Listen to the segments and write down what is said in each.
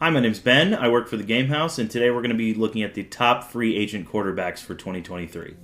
Hi, my name's Ben. I work for the Game House, and today we're going to be looking at the top free agent quarterbacks for 2023.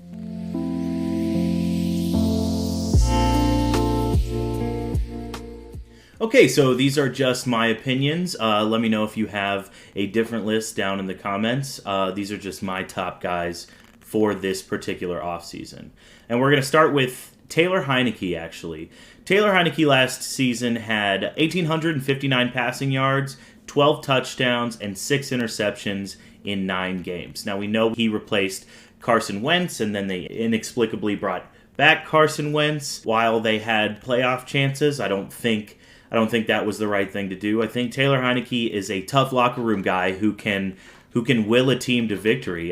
Okay, so these are just my opinions. Let me know if you have a different list down in the comments. These are just my top guys for this particular offseason. And we're going to start with Taylor Heinicke, actually. Taylor Heinicke last season had 1,859 passing yards, 12 touchdowns, and 6 interceptions in 9 games. Now, we know he replaced Carson Wentz, and then they inexplicably brought back Carson Wentz while they had playoff chances. I don't think that was the right thing to do. I think Taylor Heinicke is a tough locker room guy who can will a team to victory.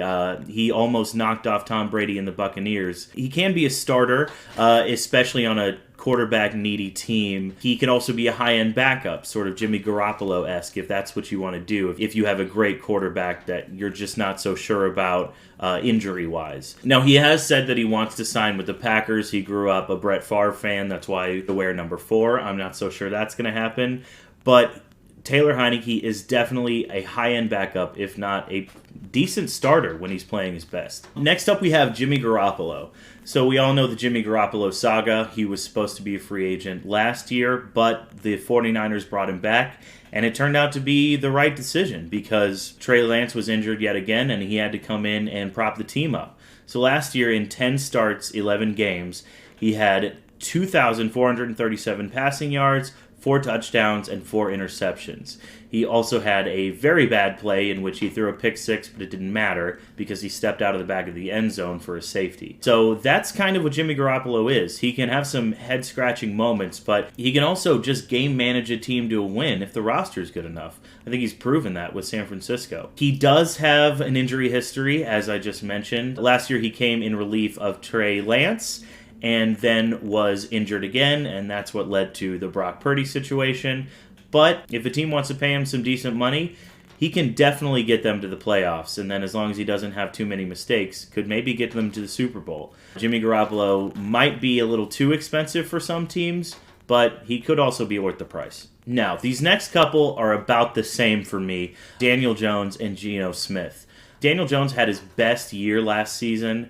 He almost knocked off Tom Brady and the Buccaneers. He can be a starter, especially on a quarterback-needy team. He can also be a high-end backup, sort of Jimmy Garoppolo-esque, if that's what you want to do, if you have a great quarterback that you're just not so sure about injury-wise. Now, he has said that he wants to sign with the Packers. He grew up a Brett Favre fan. That's why he wear number 4. I'm not so sure that's going to happen. But Taylor Heinicke is definitely a high-end backup, if not a decent starter when he's playing his best. Next up, we have Jimmy Garoppolo. So we all know the Jimmy Garoppolo saga. He was supposed to be a free agent last year, but the 49ers brought him back, and it turned out to be the right decision because Trey Lance was injured yet again, and he had to come in and prop the team up. So last year, in 10 starts, 11 games, he had 2,437 passing yards, 4 touchdowns, and 4 interceptions. He also had a very bad play in which he threw a pick six, but it didn't matter because he stepped out of the back of the end zone for a safety. So that's kind of what Jimmy Garoppolo is. He can have some head-scratching moments, but he can also just game manage a team to a win if the roster is good enough. I think he's proven that with San Francisco. He does have an injury history, as I just mentioned. Last year he came in relief of Trey Lance, and then was injured again, and that's what led to the Brock Purdy situation. But if a team wants to pay him some decent money, he can definitely get them to the playoffs, and then as long as he doesn't have too many mistakes, could maybe get them to the Super Bowl. Jimmy Garoppolo might be a little too expensive for some teams, but he could also be worth the price. Now, these next couple are about the same for me, Daniel Jones and Geno Smith. Daniel Jones had his best year last season.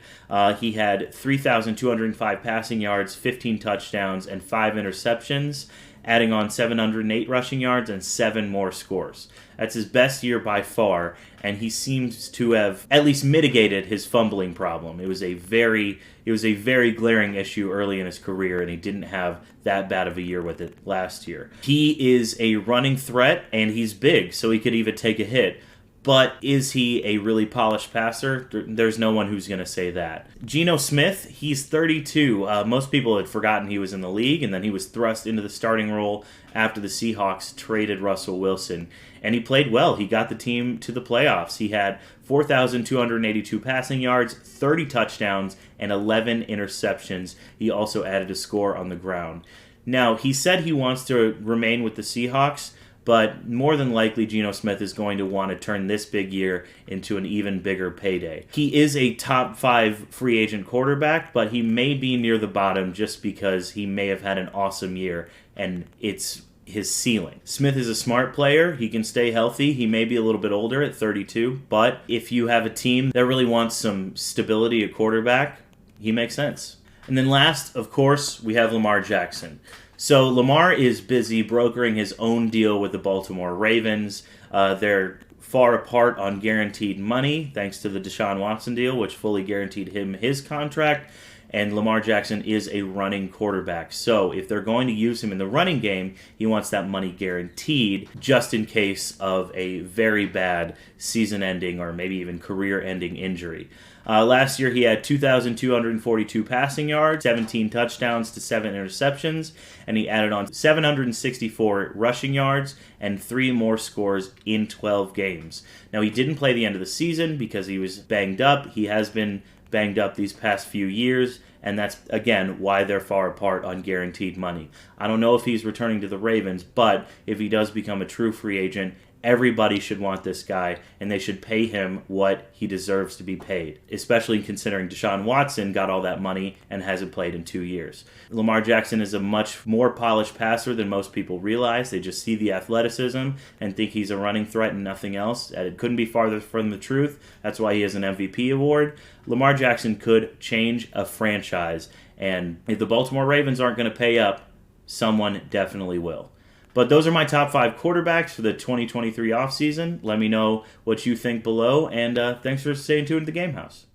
He had 3,205 passing yards, 15 touchdowns, and 5 interceptions, adding on 708 rushing yards and 7 more scores. That's his best year by far, and he seems to have at least mitigated his fumbling problem. It was a very glaring issue early in his career, and he didn't have that bad of a year with it last year. He is a running threat, and he's big, so he could even take a hit. But is he a really polished passer? There's no one who's going to say that. Geno Smith, he's 32. Most people had forgotten he was in the league, and then he was thrust into the starting role after the Seahawks traded Russell Wilson. And he played well. He got the team to the playoffs. He had 4,282 passing yards, 30 touchdowns, and 11 interceptions. He also added a score on the ground. Now, he said he wants to remain with the Seahawks, but more than likely, Geno Smith is going to want to turn this big year into an even bigger payday. He is a top 5 free agent quarterback, but he may be near the bottom just because he may have had an awesome year, and it's his ceiling. Smith is a smart player. He can stay healthy. He may be a little bit older at 32, but if you have a team that really wants some stability at quarterback, he makes sense. And then last, of course, we have Lamar Jackson. So Lamar is busy brokering his own deal with the Baltimore Ravens. They're far apart on guaranteed money, thanks to the Deshaun Watson deal, which fully guaranteed him his contract. And Lamar Jackson is a running quarterback. So if they're going to use him in the running game, he wants that money guaranteed just in case of a very bad season-ending or maybe even career-ending injury. Last year, he had 2,242 passing yards, 17 touchdowns to 7 interceptions, and he added on 764 rushing yards and 3 more scores in 12 games. Now, he didn't play the end of the season because he was banged up. He has been banged up these past few years, and that's, again, why they're far apart on guaranteed money. I don't know if he's returning to the Ravens, but if he does become a true free agent Everybody should want this guy, and they should pay him what he deserves to be paid, especially considering Deshaun Watson got all that money and hasn't played in 2 years. Lamar Jackson is a much more polished passer than most people realize. They just see the athleticism and think he's a running threat and nothing else. And it couldn't be farther from the truth. That's why he has an MVP award. Lamar Jackson could change a franchise, and if the Baltimore Ravens aren't going to pay up, someone definitely will. But those are my top 5 quarterbacks for the 2023 offseason. Let me know what you think below, and thanks for staying tuned to the Game House.